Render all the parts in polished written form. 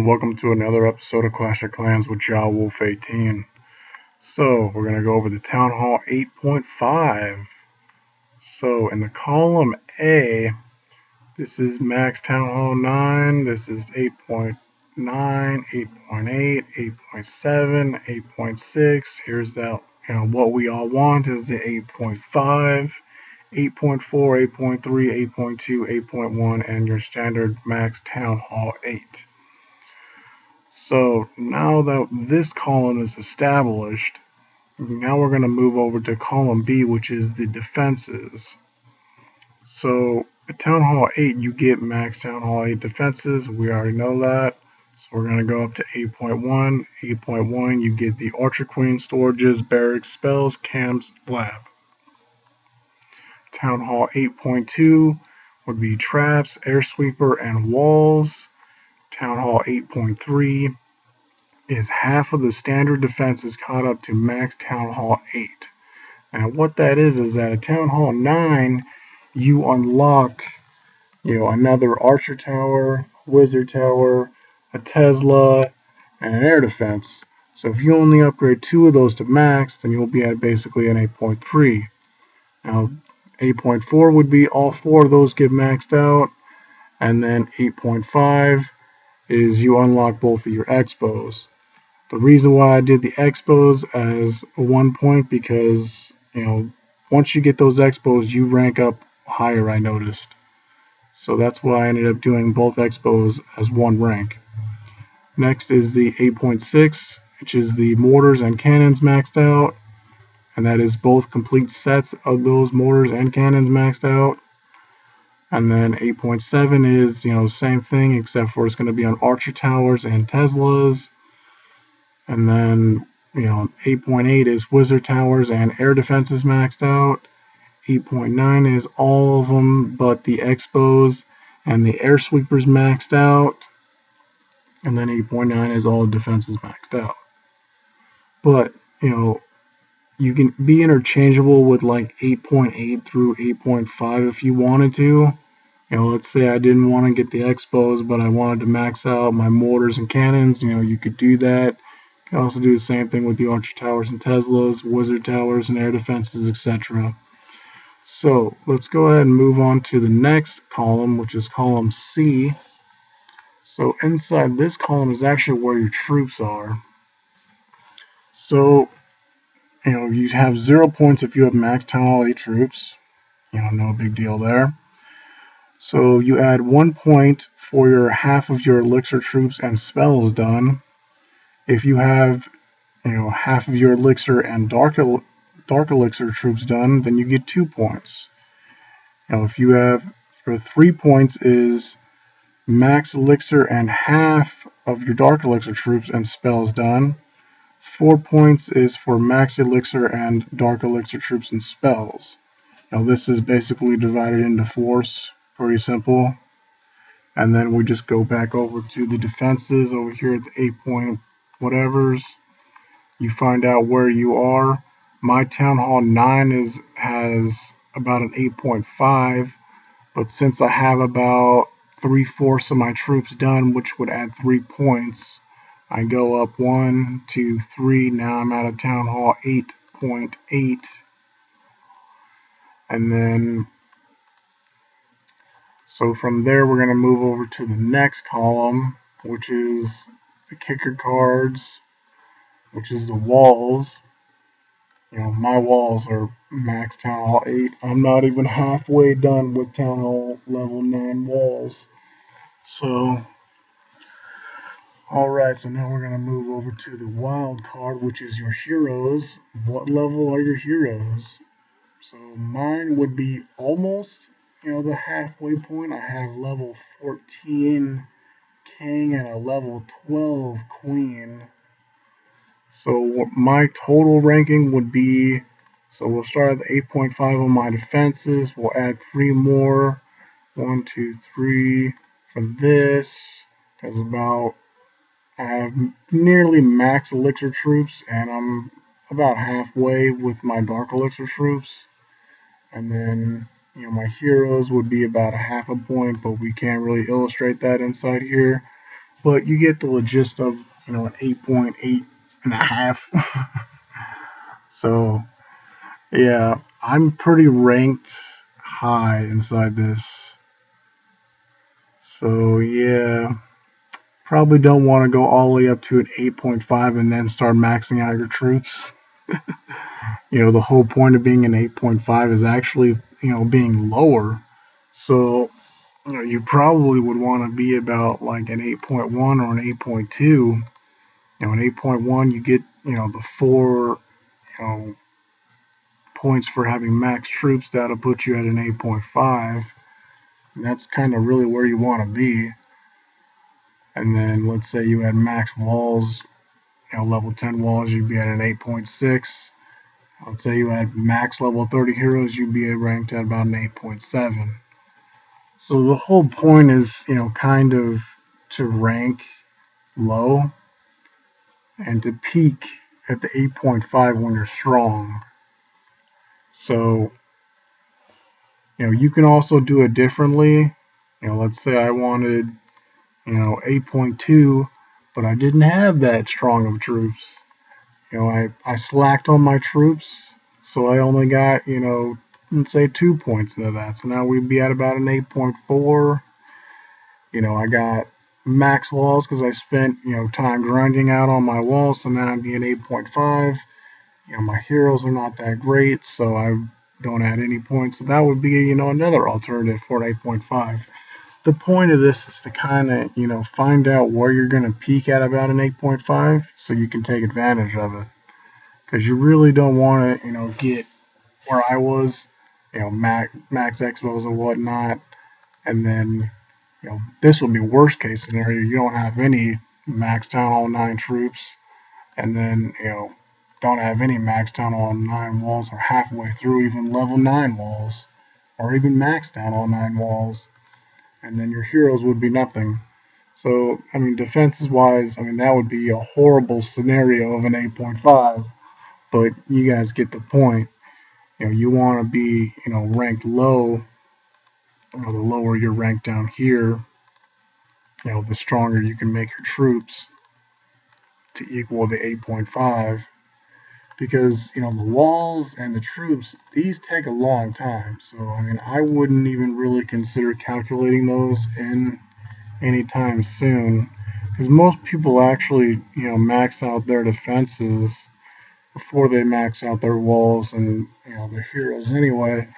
and welcome to another episode of Clash of Clans with Ja Wolf 18. So, we're going to go over the Town Hall 8.5. So, in the column A, this is Max Town Hall 9, this is 8.9, 8.8, 8.7, 8.6. Here's that, what we all want is the 8.5, 8.4, 8.3, 8.2, 8.1, and your standard Max Town Hall 8. So now that this column is established, now we're going to move over to column B, which is the defenses. So at Town Hall 8, you get max Town Hall 8 defenses. We already know that. So we're going to go up to 8.1. 8.1, you get the Archer Queen, Storages, Barracks, Spells, Camps, Lab. Town Hall 8.2 would be Traps, Air Sweeper, and Walls. Town Hall 8.3 is half of the standard defenses caught up to max Town Hall 8. And what that is that at Town Hall 9, you unlock, another Archer Tower, Wizard Tower, a Tesla, and an Air Defense. So if you only upgrade 2 of those to max, then you'll be at basically an 8.3. Now, 8.4 would be all 4 of those get maxed out, and then 8.5 is you unlock both of your Expos. The reason why I did the Expos as 1 point because, once you get those Expos, you rank up higher, I noticed. So that's why I ended up doing both Expos as 1 rank. Next is the 8.6, which is the mortars and cannons maxed out. And that is both complete sets of those mortars and cannons maxed out. And then 8.7 is, same thing, except for it's going to be on Archer Towers and Teslas. And then, 8.8 is Wizard Towers and Air Defenses maxed out. 8.9 is all of them but the Expos and the Air Sweepers maxed out. And then 8.9 is all defenses maxed out. But, you can be interchangeable with like 8.8 through 8.5 if you wanted to. Let's say I didn't want to get the Expos, but I wanted to max out my mortars and cannons. You could do that. You can also do the same thing with the Archer Towers and Teslas, Wizard Towers and Air Defenses, etc. So let's go ahead and move on to the next column, which is column C. So inside this column is actually where your troops are. So, you have 0 points if you have max Town Hall 8 troops. No big deal there. So you add 1 point for your half of your elixir troops and spells done. If you have, half of your elixir and dark elixir troops done, then you get 2 points. If you have, for 3 points is max elixir and half of your dark elixir troops and spells done. 4 points is for max elixir and dark elixir troops and spells. Now this is basically divided into force, pretty simple. And then we just go back over to the defenses over here at the 8 point whatevers. You find out where you are. My Town Hall 9 has about an 8.5, but since I have about 3/4 of my troops done, which would add 3 points, I go up 1, 2, 3. Now I'm at a Town Hall 8.8. And then, so from there, we're going to move over to the next column, which is the kicker cards, which is the walls. My walls are max Town Hall 8. I'm not even halfway done with Town Hall level 9 walls. So, alright, so now we're going to move over to the wild card, which is your heroes. What level are your heroes? So mine would be almost, the halfway point. I have level 14 king and a level 12 queen. So my total ranking would be, so we'll start at the 8.5 on my defenses. We'll add 3 more. 1, 2, 3 for this. Because I have nearly max elixir troops, and I'm about halfway with my dark elixir troops. And then, my heroes would be about a half a point, but we can't really illustrate that inside here. but you get the gist of an 8.8 and a half. So yeah, I'm pretty ranked high inside this. So yeah, probably don't want to go all the way up to an 8.5 and then start maxing out your troops. The whole point of being an 8.5 is actually, being lower. So, you probably would want to be about like an 8.1 or an 8.2. An 8.1, you get, the four, points for having max troops. That'll put you at an 8.5. And that's kind of really where you want to be. And then let's say you had max walls, level 10 walls, you'd be at an 8.6. Let's say you had max level 30 heroes, you'd be ranked at about an 8.7. So the whole point is, kind of to rank low and to peak at the 8.5 when you're strong. So, you can also do it differently. Let's say I wanted, 8.2, but I didn't have that strong of troops. I slacked on my troops, so I only got, let's say 2 points into that. So now we'd be at about an 8.4. I got max walls because I spent, time grinding out on my walls, so now I'd be an 8.5. My heroes are not that great, so I don't add any points. So that would be, another alternative for an 8.5. The point of this is to kind of, find out where you're going to peak at about an 8.5 so you can take advantage of it. Because you really don't want to, get where I was, max expos and whatnot, and then, this would be worst case scenario. You don't have any max Town Hall 9 troops, and then, don't have any max Town Hall 9 walls or halfway through even level 9 walls, or even max Town Hall 9 walls, and then your heroes would be nothing. So, defenses wise, that would be a horrible scenario of an 8.5, but you guys get the point. You want to be, ranked low. The lower you're ranked down here, the stronger you can make your troops to equal the 8.5. Because, the walls and the troops, these take a long time. So, I wouldn't even really consider calculating those in anytime soon. Because most people actually, max out their defenses before they max out their walls and, their heroes anyway.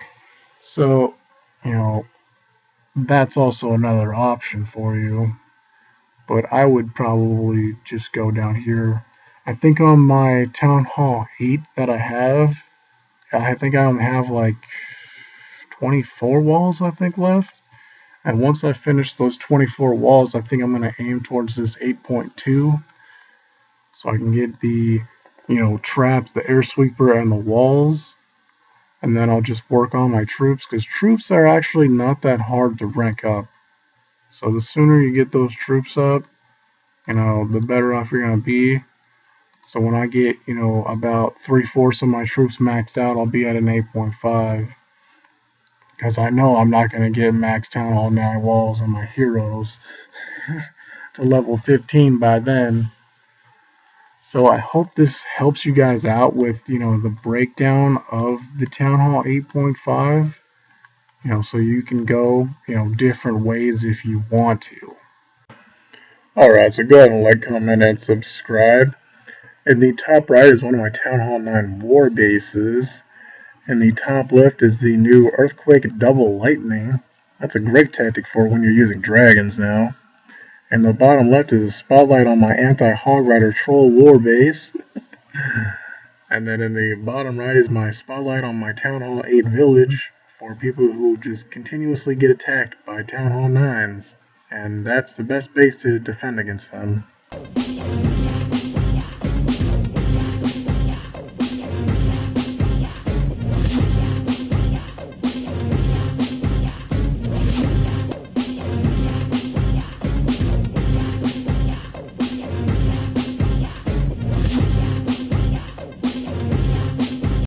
So, that's also another option for you. But I would probably just go down here. I think on my Town Hall 8 that I think I only have like 24 walls, I think, left. And once I finish those 24 walls, I think I'm going to aim towards this 8.2. So I can get the, traps, the air sweeper, and the walls. And then I'll just work on my troops, because troops are actually not that hard to rank up. So the sooner you get those troops up, the better off you're going to be. So when I get, about 3/4 of my troops maxed out, I'll be at an 8.5. Because I know I'm not going to get max Town Hall 9 walls on my heroes to level 15 by then. So I hope this helps you guys out with, the breakdown of the Town Hall 8.5. So you can go, different ways if you want to. Alright, so go ahead and like, comment, and subscribe. In the top right is one of my Town Hall 9 war bases. In the top left is the new Earthquake Double Lightning. That's a great tactic for when you're using dragons now. In the bottom left is a spotlight on my anti-Hog Rider Troll war base. And then in the bottom right is my spotlight on my Town Hall 8 village for people who just continuously get attacked by Town Hall 9s. And that's the best base to defend against them.